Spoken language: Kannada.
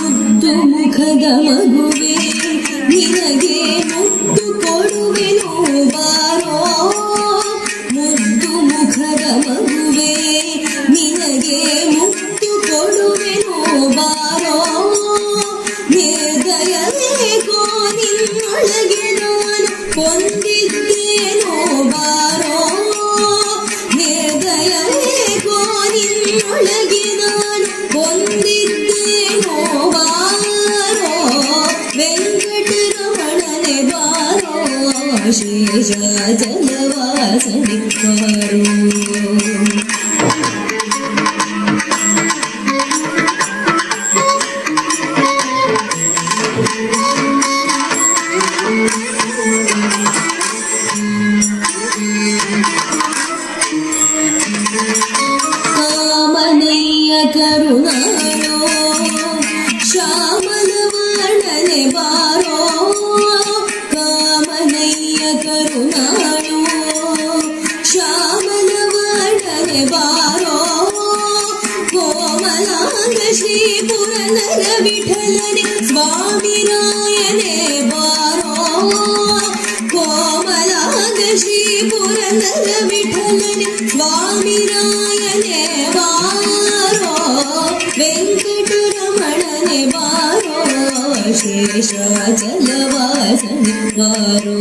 ಮುದ್ದು ಮುಖದ ಮಗುವೆ ನಿನಗೆ ಮುತ್ತು ಕೊಡುವೆನು ಬಾರೋ. ಮುದ್ದು ಮುಖದ ಮಗುವೆ ನಿನಗೆ ಮುತ್ತು ಕೊಡುವೆನು ಬಾರೋ. ನಿರ್ದಯವೇಕೋ ನಿನ್ನೊಳಗೆ ನಾನು ಕೊಂದಿದ್ದೇನೋ ಬಾರೋ. ನಿರ್ದಯವೇಕೋ ನಿನ್ನೊಳಗೆ ನಾನು ಕೊಂದಿದ್ದೇನೋ ಬಾರೋ. ವೆಂಕಟರಮಣನೆ ಬಾರೋ, ಶೇಷಾಚಲವಾಸನೆ ಬಾರೋ. ಕಾಮನಯ್ಯ ಕರುಣಾಳೋ ಶ್ಯಾಮಲವರ್ಣನೆ ಬಾರೋ. ಕಾಮನಯ್ಯ ಕರುಣಾಳೋ ಶ್ಯಾಮಲವರ್ಣನೆ ಬಾರೋ. ಕೋಮಲಾಂಗ ಶ್ರೀ ಪುರನರ ವಿಠಲನೆ ಸ್ವಾಮಿರಾಯನೆ ಬಾರೋ. ಕೋಮಲಾಂಗ ಶ್ರೀ ಪುರನರ ವಿಠಲನೆ ಸ್ವಾಮಿರಾಯನೆ ಬಾರೋ. ವೆಂಕಟರಮಣನೆ ಬಾರೋ, ಶೇಷಾಚಲವಾಸನೆ ಬಾರೋ.